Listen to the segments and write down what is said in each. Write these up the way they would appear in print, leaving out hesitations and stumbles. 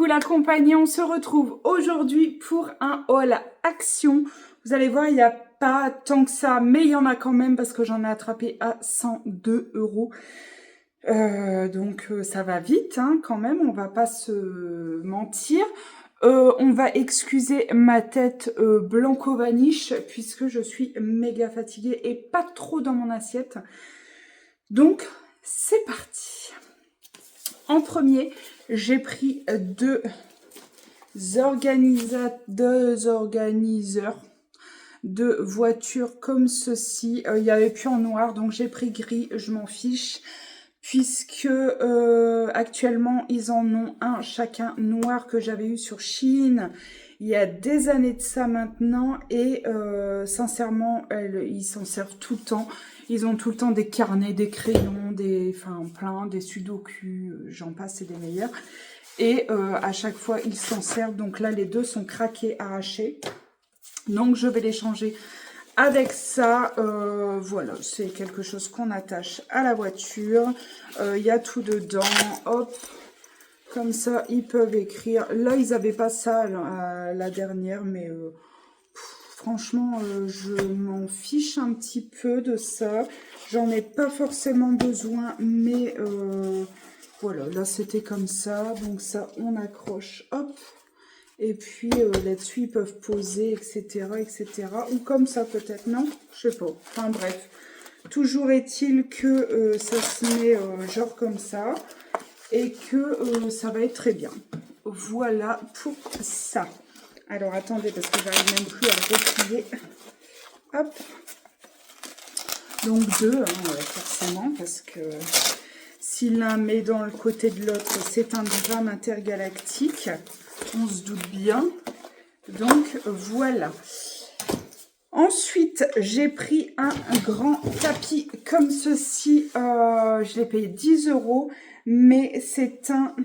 la compagnie, on se retrouve aujourd'hui pour un haul Action. Vous allez voir, il n'y a pas tant que ça, mais il y en a quand même parce que j'en ai attrapé à 102 €. Donc ça va vite hein, quand même, on va pas se mentir. On va excuser ma tête blanco vaniche puisque je suis méga fatiguée et pas trop dans mon assiette. Donc c'est parti. En premier, j'ai pris deux organiseurs de voitures comme ceci. Il n'y avait plus en noir, donc j'ai pris gris, je m'en fiche. Puisque actuellement, ils en ont un chacun noir que j'avais eu sur Shein il y a des années de ça maintenant. Et sincèrement, ils s'en servent tout le temps. Ils ont tout le temps des carnets, des crayons, des sudoku, j'en passe, c'est des meilleurs. Et à chaque fois, ils s'en servent. Donc là, les deux sont craqués, arrachés. Donc, je vais les changer avec ça. Voilà, c'est quelque chose qu'on attache à la voiture. Il y a tout dedans. Hop, comme ça, ils peuvent écrire. Là, ils n'avaient pas ça la dernière, mais franchement, je m'en fiche un petit peu de ça. J'en ai pas forcément besoin, mais voilà, là, c'était comme ça. Donc ça, on accroche, hop. Et puis là-dessus, ils peuvent poser, etc., etc. Ou comme ça, peut-être, non? Je sais pas. Enfin, bref. Toujours est-il que ça se met genre comme ça. Et que ça va être très bien. Voilà pour ça. Alors, attendez, parce que j'arrive même plus à le replier. Hop. Donc, deux, hein, forcément, parce que si l'un met dans le côté de l'autre, c'est un drame intergalactique. On se doute bien. Donc, voilà. Ensuite, j'ai pris un grand tapis comme ceci. Je l'ai payé 10 €, mais c'est un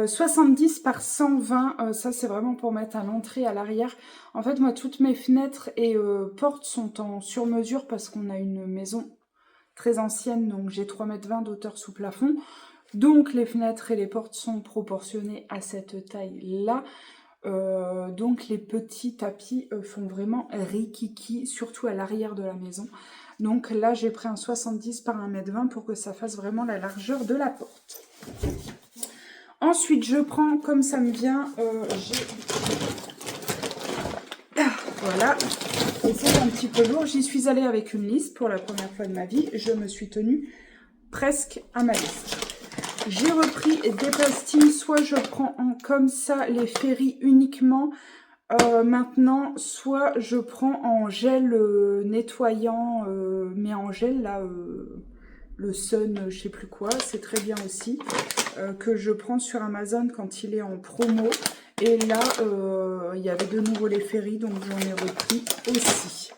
70 par 120. Ça, c'est vraiment pour mettre à l'entrée, à l'arrière. En fait, moi, toutes mes fenêtres et portes sont en sur-mesure parce qu'on a une maison très ancienne. Donc, j'ai 3,20 m d'hauteur sous plafond. Donc, les fenêtres et les portes sont proportionnées à cette taille-là. Donc, les petits tapis font vraiment rikiki, surtout à l'arrière de la maison. Donc, là, j'ai pris un 70 par 1,20 m pour que ça fasse vraiment la largeur de la porte. Ensuite, je prends, comme ça me vient, voilà. Et c'est un petit peu lourd. J'y suis allée avec une liste pour la première fois de ma vie. Je me suis tenue presque à ma liste. J'ai repris des pastines, soit je prends comme ça les Fairy uniquement maintenant, soit je prends en gel nettoyant, mais en gel là, le Sun, je sais plus quoi, c'est très bien aussi, que je prends sur Amazon quand il est en promo. Et là, il y avait de nouveau les Fairy, donc j'en ai repris aussi.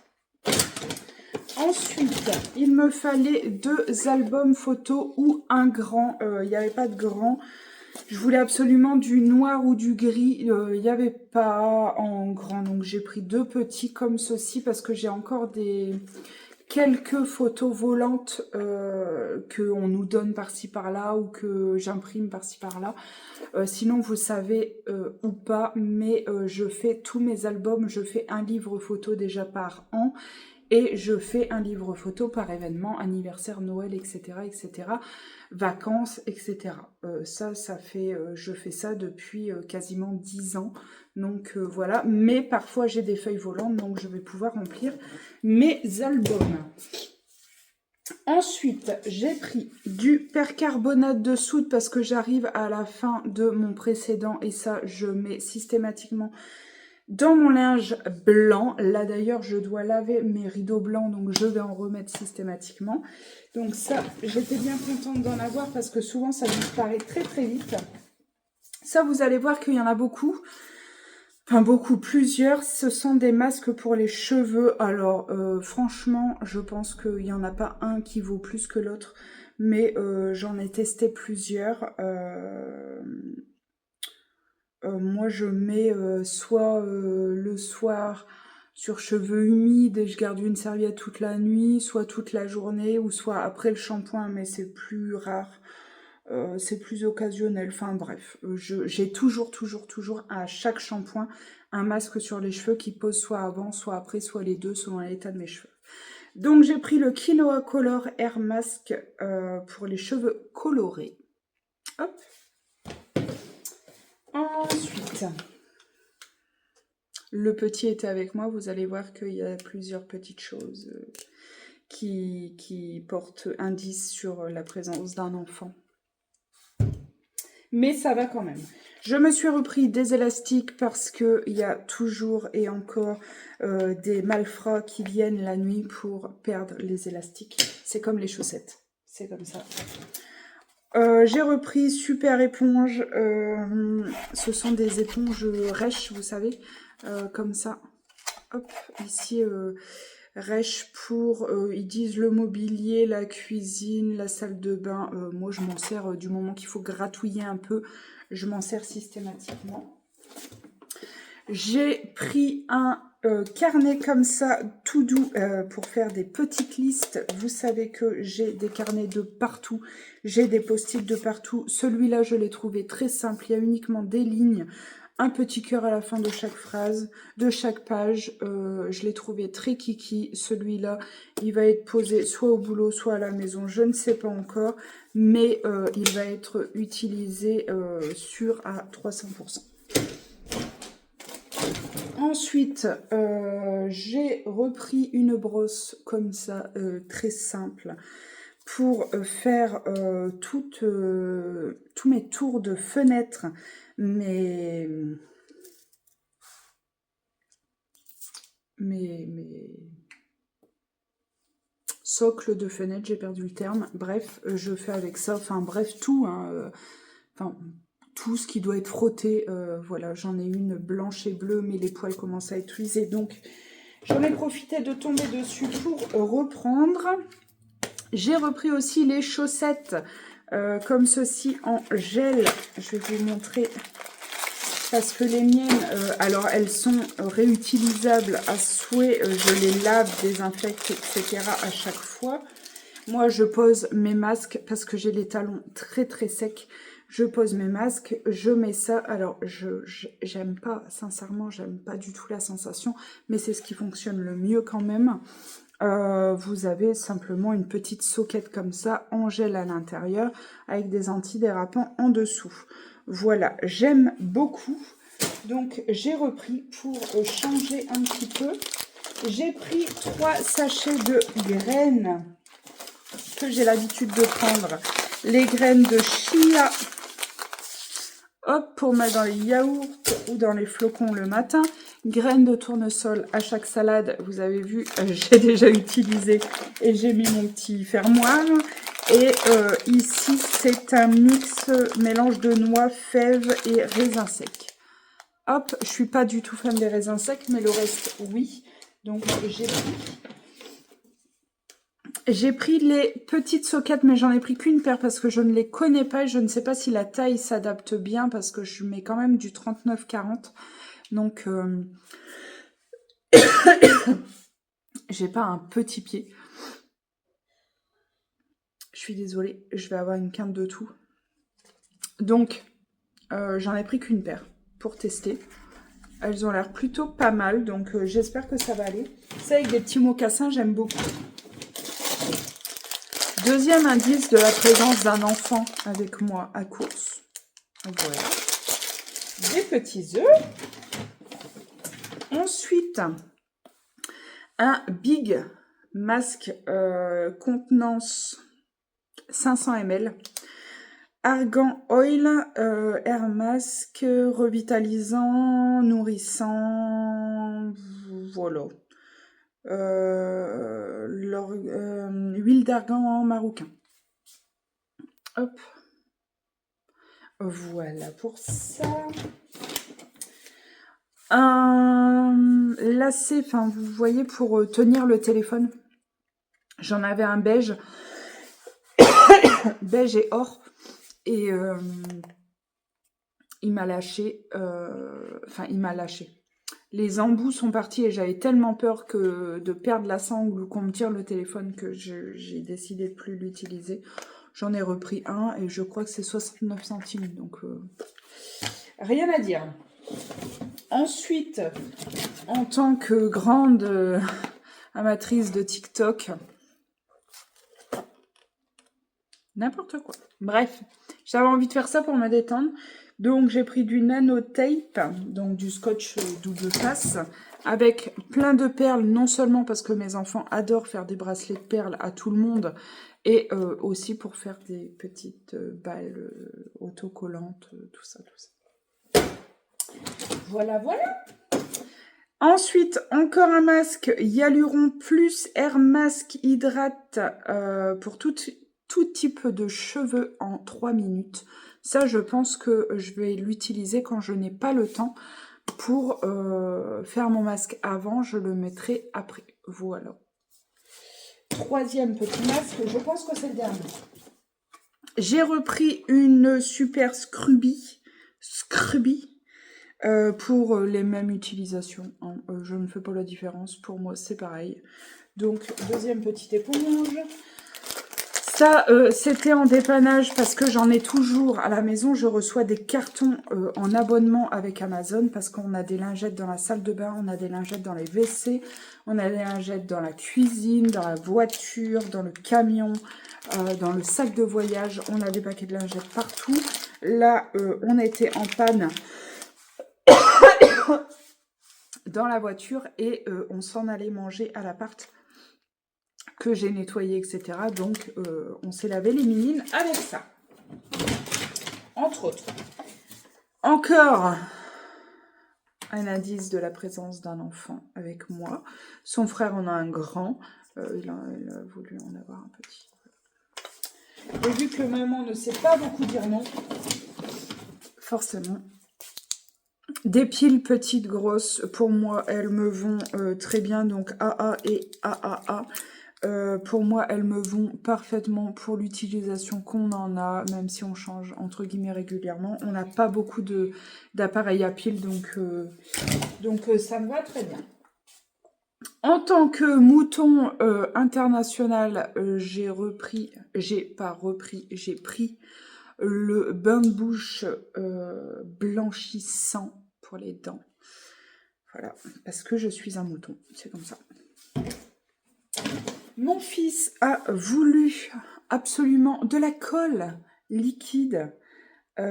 Ensuite, il me fallait deux albums photos ou un grand. Il n'y avait pas de grand. Je voulais absolument du noir ou du gris. Il n'y avait pas en grand. Donc, j'ai pris deux petits comme ceci parce que j'ai encore quelques photos volantes qu'on nous donne par-ci par-là ou que j'imprime par-ci par-là. Sinon, vous savez ou pas, mais je fais tous mes albums. Je fais un livre photo déjà par an. Et je fais un livre photo par événement, anniversaire, Noël, etc., etc., vacances, etc. Ça fait, je fais ça depuis quasiment 10 ans. Donc voilà, mais parfois j'ai des feuilles volantes, donc je vais pouvoir remplir mes albums. Ensuite, j'ai pris du percarbonate de soude parce que j'arrive à la fin de mon précédent et ça, je mets systématiquement dans mon linge blanc. Là d'ailleurs, je dois laver mes rideaux blancs, donc je vais en remettre systématiquement. Donc ça, j'étais bien contente d'en avoir parce que souvent ça disparaît très très vite. Ça, vous allez voir qu'il y en a beaucoup. Enfin beaucoup, plusieurs. Ce sont des masques pour les cheveux. Alors franchement, je pense qu'il n'y en a pas un qui vaut plus que l'autre. Mais j'en ai testé plusieurs. Moi, je mets soit le soir sur cheveux humides et je garde une serviette toute la nuit, soit toute la journée, ou soit après le shampoing, mais c'est plus rare. c'est plus occasionnel. Enfin bref, j'ai toujours à chaque shampoing un masque sur les cheveux qui pose soit avant, soit après, soit les deux selon l'état de mes cheveux. Donc j'ai pris le Quinoa Color Air Mask pour les cheveux colorés. Hop. Ensuite, le petit était avec moi. Vous allez voir qu'il y a plusieurs petites choses qui portent indice sur la présence d'un enfant. Mais ça va quand même. Je me suis repris des élastiques parce qu'il y a toujours et encore des malfrats qui viennent la nuit pour perdre les élastiques. C'est comme les chaussettes. C'est comme ça. J'ai repris Super Éponge. Ce sont des éponges rêches, vous savez. Comme ça. Hop, ici... Rêche pour, ils disent le mobilier, la cuisine, la salle de bain. Moi, je m'en sers du moment qu'il faut gratouiller un peu. Je m'en sers systématiquement. J'ai pris un carnet comme ça, tout doux, pour faire des petites listes. Vous savez que j'ai des carnets de partout. J'ai des post-it de partout. Celui-là, je l'ai trouvé très simple. Il y a uniquement des lignes. Un petit cœur à la fin de chaque phrase, de chaque page. Je l'ai trouvé très kiki. Celui-là, il va être posé soit au boulot, soit à la maison. Je ne sais pas encore. Mais il va être utilisé sûr à 300%. Ensuite, j'ai repris une brosse comme ça, très simple, pour faire tous mes tours de fenêtre, mes socles de fenêtre, j'ai perdu le terme. Bref, je fais avec ça, enfin bref, tout, hein, tout ce qui doit être frotté. Voilà, j'en ai une blanche et bleue, mais les poils commencent à être usés, donc j'en ai profité de tomber dessus pour reprendre. J'ai repris aussi les chaussettes comme ceci en gel. Je vais vous montrer parce que les miennes, alors elles sont réutilisables à souhait. Je les lave, désinfecte, etc. à chaque fois. Moi, je pose mes masques parce que j'ai les talons très très secs. Je pose mes masques, je mets ça. Alors, j'aime pas, sincèrement, j'aime pas du tout la sensation, mais c'est ce qui fonctionne le mieux quand même. Vous avez simplement une petite soquette comme ça, en gel à l'intérieur, avec des antidérapants en dessous. Voilà, j'aime beaucoup. Donc, j'ai repris pour changer un petit peu. J'ai pris 3 sachets de graines que j'ai l'habitude de prendre. Les graines de chia. Hop, pour mettre dans les yaourts ou dans les flocons le matin. Graines de tournesol à chaque salade. Vous avez vu, j'ai déjà utilisé et j'ai mis mon petit fermoir. Et ici, c'est un mix mélange de noix, fèves et raisins secs. Hop, je suis pas du tout fan des raisins secs, mais le reste, oui. Donc, j'ai pris les petites soquettes, mais j'en ai pris qu'une paire parce que je ne les connais pas. Et je ne sais pas si la taille s'adapte bien parce que je mets quand même du 39-40. Donc, j'ai pas un petit pied. Je suis désolée, je vais avoir une quinte de tout. Donc, j'en ai pris qu'une paire pour tester. Elles ont l'air plutôt pas mal, donc j'espère que ça va aller. C'est avec des petits mocassins, j'aime beaucoup. Deuxième indice de la présence d'un enfant avec moi à course. Voilà. Des petits œufs. Ensuite, un big masque contenance 500 ml. Argan Oil, Air Mask, revitalisant, nourrissant, voilà. Huile d'argan marocain. Hop. Voilà pour ça. Un lacet, enfin vous voyez, pour tenir le téléphone. J'en avais un beige. Beige et or. Et il m'a lâché. Il m'a lâché. Les embouts sont partis et j'avais tellement peur de perdre la sangle ou qu'on me tire le téléphone que j'ai décidé de plus l'utiliser. J'en ai repris un et je crois que c'est 69 centimes. Donc, rien à dire. Ensuite, en tant que grande amatrice de TikTok, n'importe quoi. Bref, j'avais envie de faire ça pour me détendre. Donc, j'ai pris du nanotape, donc du scotch double face, avec plein de perles, non seulement parce que mes enfants adorent faire des bracelets de perles à tout le monde, et aussi pour faire des petites balles autocollantes, tout ça, tout ça. Voilà, voilà. Ensuite, encore un masque Hyaluron Plus Air Mask Hydrate pour tout type de cheveux en 3 minutes. Ça, je pense que je vais l'utiliser quand je n'ai pas le temps pour faire mon masque avant. Je le mettrai après. Voilà. Troisième petit masque, je pense que c'est le dernier. J'ai repris une Super Scrubby pour les mêmes utilisations. Hein. Je ne fais pas la différence. Pour moi, c'est pareil. Donc, deuxième petite éponge. Ça, c'était en dépannage parce que j'en ai toujours à la maison. Je reçois des cartons en abonnement avec Amazon parce qu'on a des lingettes dans la salle de bain, on a des lingettes dans les WC, on a des lingettes dans la cuisine, dans la voiture, dans le camion, dans le sac de voyage. On a des paquets de lingettes partout. Là, on était en panne dans la voiture et on s'en allait manger à l'appart que j'ai nettoyé, etc. Donc, on s'est lavé les minines avec ça. Entre autres. Encore un indice de la présence d'un enfant avec moi. Son frère en a un grand. Il a voulu en avoir un petit. Et vu que maman ne sait pas beaucoup dire non, forcément. Des piles petites, grosses, pour moi, elles me vont très bien. Donc, AA et AAA. Pour moi, elles me vont parfaitement pour l'utilisation qu'on en a, même si on change entre guillemets régulièrement. On n'a pas beaucoup d'appareils à piles, donc ça me va très bien. En tant que mouton international, j'ai pris le bain de bouche blanchissant pour les dents. Voilà, parce que je suis un mouton, c'est comme ça. Mon fils a voulu absolument de la colle liquide. Je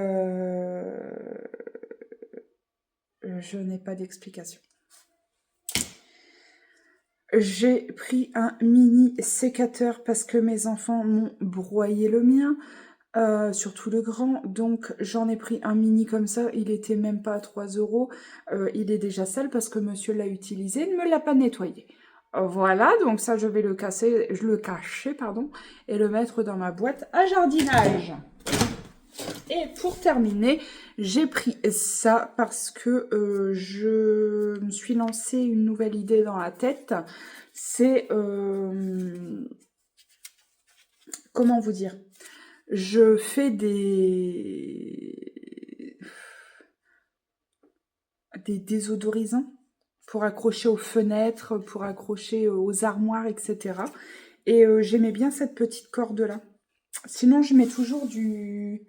n'ai pas d'explication. J'ai pris un mini sécateur parce que mes enfants m'ont broyé le mien, surtout le grand. Donc j'en ai pris un mini comme ça. Il était même pas à 3 €. Il est déjà sale parce que monsieur l'a utilisé, ne me l'a pas nettoyé. Voilà, donc ça je vais le cacher, et le mettre dans ma boîte à jardinage. Et pour terminer, j'ai pris ça parce que je me suis lancé une nouvelle idée dans la tête. C'est... comment vous dire? Je fais des désodorisants pour accrocher aux fenêtres, pour accrocher aux armoires, etc. Et j'aimais bien cette petite corde-là. Sinon, je mets toujours du...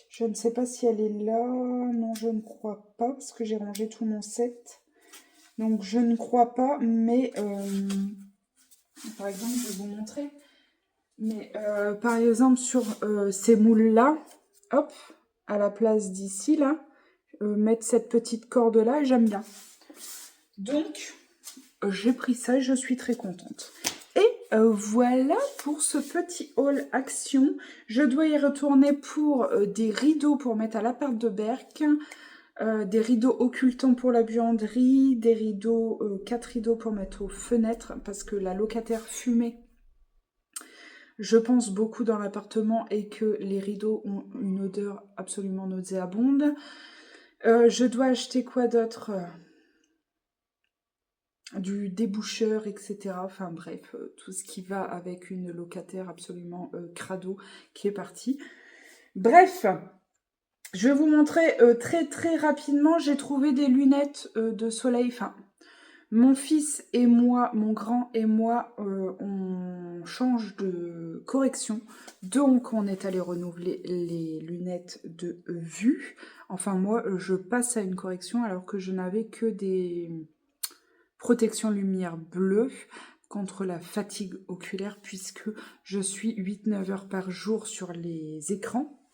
Je ne sais pas si elle est là. Non, je ne crois pas, parce que j'ai rangé tout mon set. Donc, je ne crois pas, mais... par exemple, je vais vous montrer. Mais, par exemple, sur ces moules-là, hop, à la place d'ici, là, mettre cette petite corde-là, j'aime bien. Donc, j'ai pris ça et je suis très contente. Et voilà pour ce petit haul action. Je dois y retourner pour des rideaux pour mettre à l'appart de Berck, des rideaux occultants pour la buanderie, des rideaux, 4 rideaux pour mettre aux fenêtres parce que la locataire fumait. Je pense beaucoup dans l'appartement et que les rideaux ont une odeur absolument nauséabonde. Je dois acheter quoi d'autre ? Du déboucheur, etc. Enfin bref, tout ce qui va avec une locataire absolument crado qui est partie. Bref, je vais vous montrer très très rapidement. J'ai trouvé des lunettes de soleil. Enfin, Mon fils et moi, mon grand et moi, on change de correction. Donc, on est allé renouveler les lunettes de vue. Enfin, moi, je passe à une correction alors que je n'avais que des protections lumière bleue contre la fatigue oculaire puisque je suis 8-9 heures par jour sur les écrans,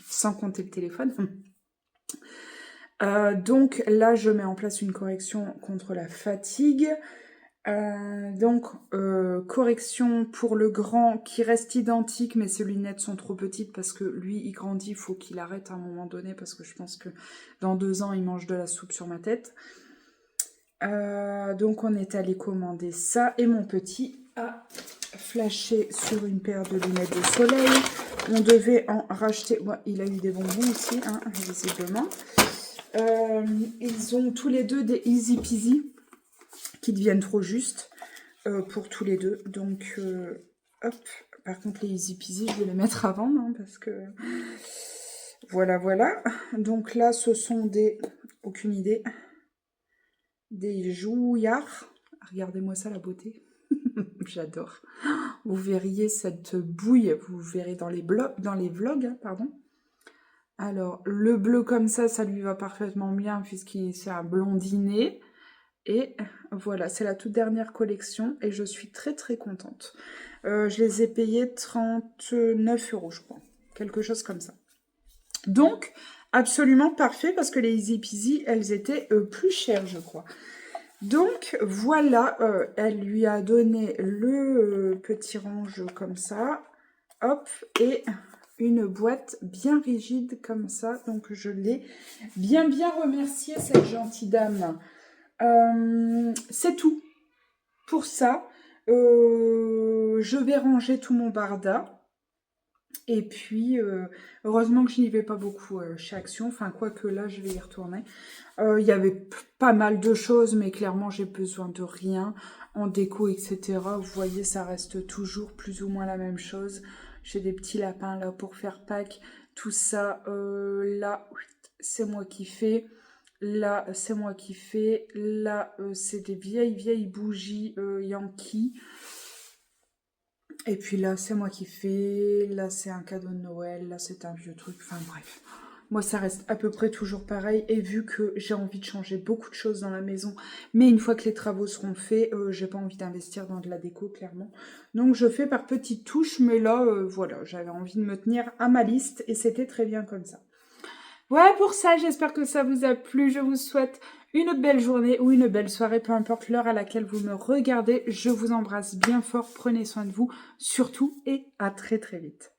sans compter le téléphone. Donc là, je mets en place une correction contre la fatigue. Correction pour le grand qui reste identique, mais ses lunettes sont trop petites parce que lui, il grandit, il faut qu'il arrête à un moment donné parce que je pense que dans 2 ans, il mange de la soupe sur ma tête. Donc on est allé commander ça et mon petit a flashé sur une paire de lunettes de soleil. On devait en racheter. Ouais, il a eu des bonbons aussi, hein, visiblement. Ils ont tous les deux des Easy Peasy qui deviennent trop justes pour tous les deux. Donc, hop. Par contre, les Easy Peasy, je vais les mettre avant, hein, parce que... Voilà, voilà. Donc là, ce sont des... Aucune idée. Des jouillards. Regardez-moi ça, la beauté. J'adore. Vous verriez cette bouille, vous verrez dans les vlogs, hein, pardon. Alors, le bleu comme ça lui va parfaitement bien puisqu'il c'est un blondinet. Et voilà, c'est la toute dernière collection et je suis très très contente. Je les ai payés 39 €, je crois. Quelque chose comme ça. Donc, absolument parfait parce que les Easy Peasy, elles étaient plus chères, je crois. Donc, voilà, elle lui a donné le petit range comme ça. Hop, et une boîte bien rigide comme ça. Donc, je l'ai bien remerciée, cette gentille dame. C'est tout pour ça. Je vais ranger tout mon barda. Et puis, heureusement que je n'y vais pas beaucoup chez Action. Enfin, quoique là, je vais y retourner. Il y avait pas mal de choses, mais clairement, j'ai besoin de rien. En déco, etc. Vous voyez, ça reste toujours plus ou moins la même chose. J'ai des petits lapins là pour faire Pâques. Tout ça, là, c'est moi qui fais. Là, c'est moi qui fais. Là, c'est des vieilles bougies Yankee. Et puis là, c'est moi qui fais. Là, c'est un cadeau de Noël. Là, c'est un vieux truc. Enfin, bref. Moi, ça reste à peu près toujours pareil. Et vu que j'ai envie de changer beaucoup de choses dans la maison, mais une fois que les travaux seront faits, j'ai pas envie d'investir dans de la déco, clairement. Donc, je fais par petites touches. Mais là, voilà, j'avais envie de me tenir à ma liste. Et c'était très bien comme ça. Voilà pour ça, j'espère que ça vous a plu. Je vous souhaite une belle journée ou une belle soirée, peu importe l'heure à laquelle vous me regardez. Je vous embrasse bien fort, prenez soin de vous, surtout, et à très très vite.